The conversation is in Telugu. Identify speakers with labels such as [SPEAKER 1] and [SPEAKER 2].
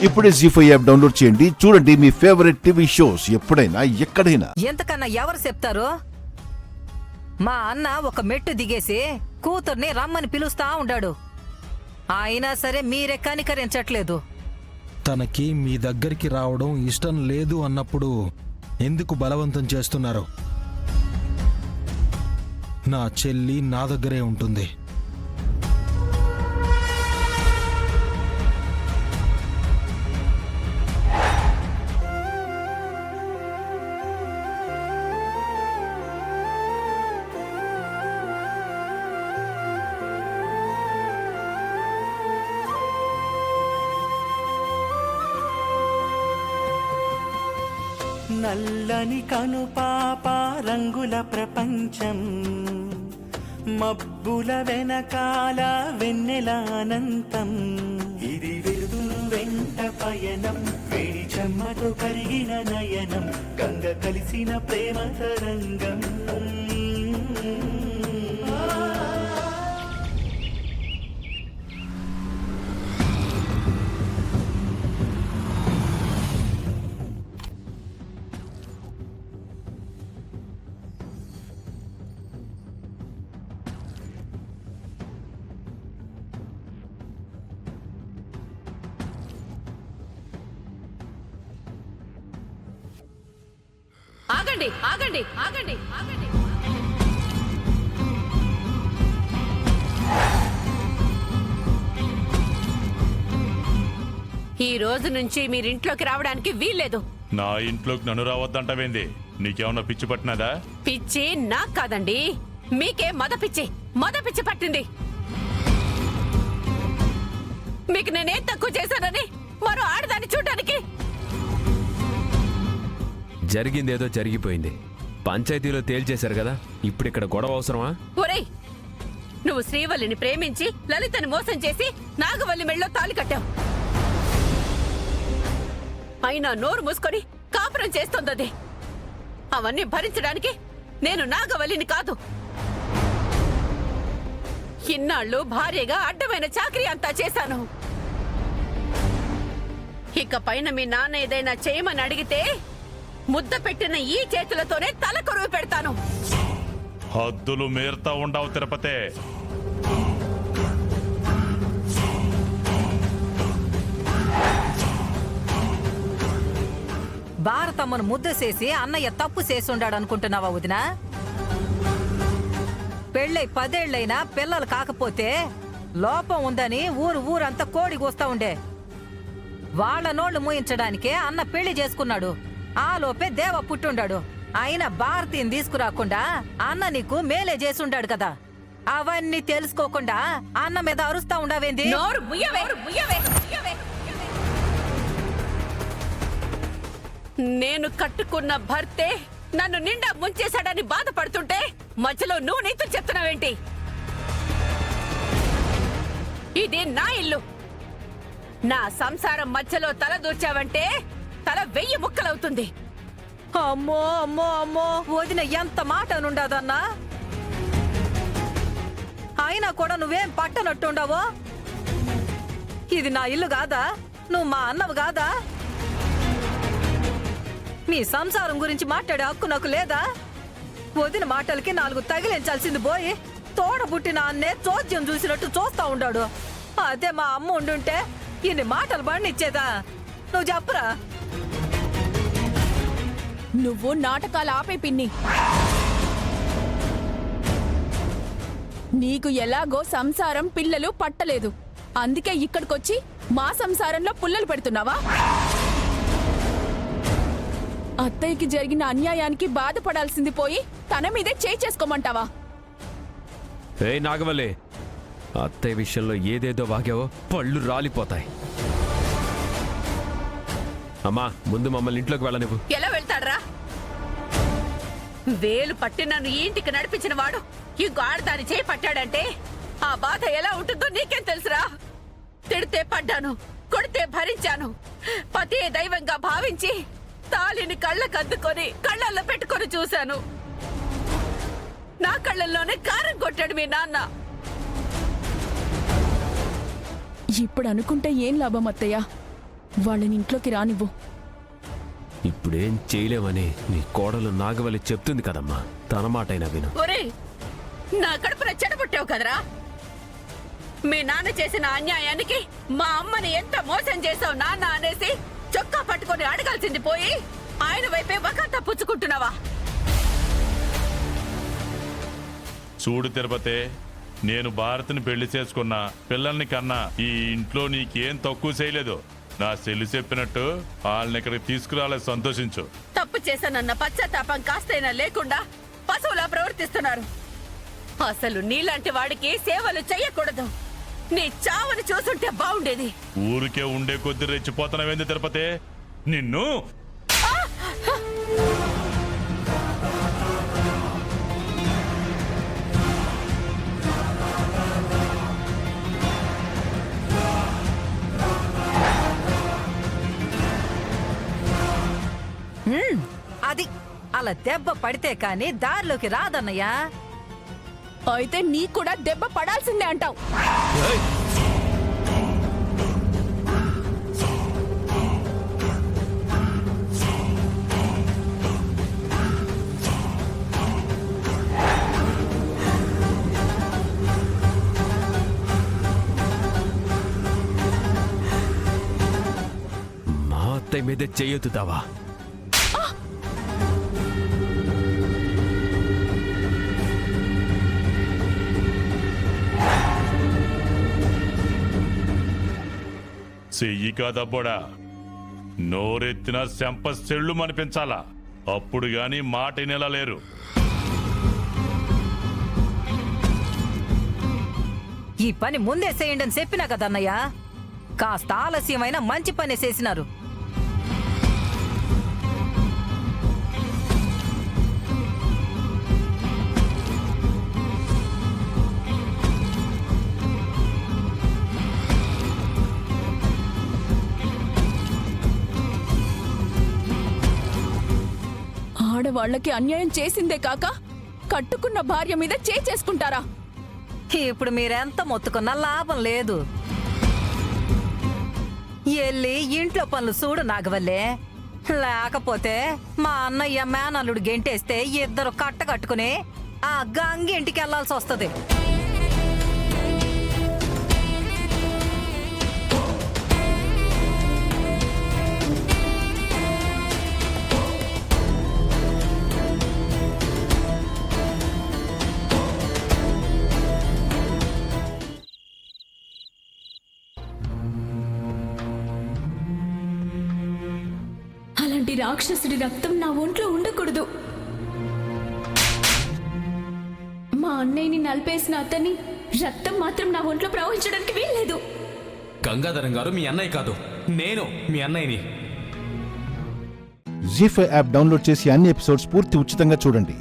[SPEAKER 1] ఇప్పుడే జీ5 యాప్ డౌన్లోడ్ చేయండి. చూడండి మీ ఫేవరెట్ టీవీ షోస్ ఎప్పుడైనా ఎక్కడైనా.
[SPEAKER 2] ఎంతకన్నా ఎవరు చెప్తారు? మా అన్న ఒక మెట్టు దిగేసి కూతుర్ని రమ్మని పిలుస్తా ఉండాడు. అయినా సరే మీరే కనికరించట్లేదు.
[SPEAKER 3] తనకి మీ దగ్గరికి రావడం ఇష్టం లేదు అన్నప్పుడు ఎందుకు బలవంతం చేస్తున్నారు? నా చెల్లి నా దగ్గరే ఉంటుంది.
[SPEAKER 4] నల్లని కనుపాప రంగుల ప్రపంచం, మబ్బుల వెనకాల వెన్నెల అనంతం. ఇది వెలుగులు వెంట పయనం, వేడి చెమ్మతో కరిగిన నయనం, గంగ కలిసిన ప్రేమ తరంగం.
[SPEAKER 5] ఆగండి ఆగండి ఆగండి ఆగండి. ఈ రోజు నుంచి మీరింట్లోకి రావడానికి వీల్లేదు.
[SPEAKER 6] నా ఇంట్లోకి నన్ను రావద్దంటావేంది? నీకేమన్నా పిచ్చి పట్టినదా?
[SPEAKER 5] పిచ్చి నాకు కాదండి, మీకే మద పిచ్చి పట్టింది. మీకు నేనేం తక్కువ చేశానని మరో ఆడదాన్ని చూడడానికి?
[SPEAKER 7] జరిగిందేదో జరిగిపోయింది. పంచాయతీలో తేల్చేశారు కదా, ఇప్పుడు ఇక్కడ గొడవ అవసరమా?
[SPEAKER 5] ఒరేయ్, నువ్వు శ్రీవల్లిని ప్రేమించి లలితని మోసం చేసి నాగవల్లి మెళ్ళో తాళి కట్టావు. అయినా నోరు మూసుకొని కాపురం చేస్తోందది. అవన్నీ భరించడానికి నేను నాగవల్లిని కాదు. ఇన్నాళ్ళు భార్యగా అడ్డమైన చాకరీ అంతా చేశాను. ఇక పైన మీ నాన్న ఏదైనా చేయమని అడిగితే ముద్ద పెట్టిన ఈ చేతులతోనే తల కొరువు పెడతాను.
[SPEAKER 6] హద్దులు మీరుతా ఉండవు తిరుపతి.
[SPEAKER 2] భారతమ్మను ముద్ద చేసి అన్నయ్య తప్పు చేసుండాడు అనుకుంటున్నావా వదినా? పెళ్ళై 10 ఏళ్లైనా పిల్లలు కాకపోతే లోపం ఉందని ఊరంతా కోడి కూస్తా ఉండే. వాళ్ళ నోళ్లు మూయించడానికే అన్న పెళ్లి చేసుకున్నాడు. ఆ లోపే దేవ పుట్టుండాడు. అయినా భారతీని తీసుకురాకుండా అన్న నీకు మేలే చేసుండాడు కదా. అవన్నీ తెలుసుకోకుండా అన్న మీద అరుస్తా ఉండవేంది?
[SPEAKER 5] నోరు ముయ్యవే, ముయ్యవే, ముయ్యవే. నేను కట్టుకున్న భర్తే నన్ను నిండా ముంచేశాడని బాధపడుతుంటే మధ్యలో నువ్వు నీతో చెప్తున్నావేంటి? ఇది నా ఇల్లు. నా సంసారం మధ్యలో తల దూర్చావంటే తల 1000 ముక్కలవుతుంది.
[SPEAKER 2] అమ్మో అమ్మో అమ్మో, వదిన ఎంత మాట అనుండదన్నా. అయినా కూడా నువ్వేం పట్టనట్టుండవో. ఇది నా ఇల్లు కాదా? నువ్వు మా అన్నవు కాదా? మీ సంసారం గురించి మాట్లాడే హక్కు నాకు లేదా? వదిన మాటలకి 4 తగిలించాల్సింది పోయి తోడబుట్టిన అన్నే చోద్యం చూసినట్టు చూస్తా ఉండాడు. అదే మా అమ్మ ఉండుంటే ఇన్ని మాటలు బండిచ్చేదా? నువ్వు చెప్పరా.
[SPEAKER 8] నువ్వు నాటకాలు ఆపే పిన్ని. నీకు ఎలాగో సంసారం పిల్లలు పట్టలేదు, అందుకే ఇక్కడికొచ్చి మా సంసారంలో పుల్లలు పెడుతున్నావా? అత్తయ్యకి జరిగిన అన్యాయానికి బాధపడాల్సింది పోయి తన మీదే చేసుకోమంటావా?
[SPEAKER 7] ఏ నాగవల్లి, అత్తయ్య విషయంలో ఏదేదో వాగావో పళ్ళు రాలిపోతాయి. అమ్మా, ముందు మమ్మల్ని ఇంట్లోకి వెళ్ళనివ్వు.
[SPEAKER 5] ఎలా వెళ్తాడ్రా? వేలు పట్టి నన్ను ఈ ఇంటికి నడిపించిన వాడు ఈ గాడిదాని చేయి పట్టాడంటే ఆ బాధ ఎలా ఉంటుందో నీకేం తెలుసురా? తిడితే పడ్డాను, కొడితే భరించాను. పతే దైవంగా భావించి తాళిని కళ్ళకద్దుకొని కళ్ళల్లో పెట్టుకొని చూశాను. నా కళ్ళల్లోనే కారం కొట్టాడు మీ నాన్న.
[SPEAKER 8] ఇప్పుడు అనుకుంటే ఏం లాభం అత్తయ్య? వాళ్ళని ఇంట్లోకి రానివ్వు.
[SPEAKER 7] ఇప్పుడేం చేయలేమని నీ కోడలు నాగవల్లి చెప్తుంది కదమ్మా, తన మాటైనా విను.
[SPEAKER 5] ఒరేయ్, నా కడుపున చెడబుట్టావు కదరా. మీ నాన్న చేసిన అన్యాయానికి మా అమ్మని ఎంత మోసం చేసావు నాన్న అనేసి చొక్కా పట్టుకొని అడగాల్సింది పోయి ఆయన వైపే వకాంతా పుచ్చుకుంటున్నావా?
[SPEAKER 6] చూడు తిరుపతి, నేను భారత్ని పెళ్లి చేసుకున్నా, పిల్లల్ని కన్నా ఈ ఇంట్లో నీకేం తక్కువ చేయలేదు. నా చెల్లి చెప్పినట్టు వాళ్ళని ఇక్కడికి తీసుకురాలేదు, సంతోషించు.
[SPEAKER 5] తప్పు చేశానన్న పశ్చాత్తాపం కాస్తైనా లేకుండా పశువులా ప్రవర్తిస్తున్నారు. అసలు నీలాంటి వాడికి సేవలు చెయ్యకూడదు. నీ చావుని చూసుంటే బాగుండేది.
[SPEAKER 6] ఊరికే ఉండే కొద్ది రెచ్చిపోతున్నావేంది తిరుపతి? నిన్ను
[SPEAKER 2] అది అలా దెబ్బ పడితే కాని దారిలోకి రాదన్నయ్యా.
[SPEAKER 8] అయితే నీకు కూడా దెబ్బ పడాల్సిందే అంటావు.
[SPEAKER 7] మా అత్తయ్య మీద చెయ్యొద్దుతావా?
[SPEAKER 6] చెయ్యి కాదబ్బోడా, నోరెత్తిన శంప సెళ్ళు మనిపించాలా, అప్పుడు గాని మాట నెల లేరు.
[SPEAKER 2] ఈ పని ముందే చేయండి అని చెప్పినా కదన్నయ్య. కాస్త ఆలస్యమైన మంచి పని చేసినారు.
[SPEAKER 8] ఆడవాళ్లకి అన్యాయం చేసిందే కాక కట్టుకున్న భార్య మీద చేసుకుంటారా?
[SPEAKER 2] ఇప్పుడు మీరెంత మొత్తుకున్నా లాభం లేదు. ఎల్లి ఇంట్లో పనులు చూడు నాగవల్లే. లేకపోతే మా అన్నయ్య మేనల్లుడు గెంటేస్తే ఇద్దరు కట్టుకుని ఆ గంగి ఇంటికి వెళ్లాల్సి వస్తుంది.
[SPEAKER 8] అలాంటి రాక్షసుడి రక్తం నా ఒంట్లో ఉండకూడదు. మా అన్నయ్యని నలిపేసిన అతని రక్తం మాత్రం నా ఒంట్లో ప్రవహించడానికి వీల్లేదు.
[SPEAKER 9] గంగాధరం గారు మీ అన్నయ్య కాదు, నేను మీ అన్నయ్యని.
[SPEAKER 1] జీ5 యాప్ డౌన్లోడ్ చేసి అన్ని ఎపిసోడ్స్ పూర్తి ఉచితంగా చూడండి.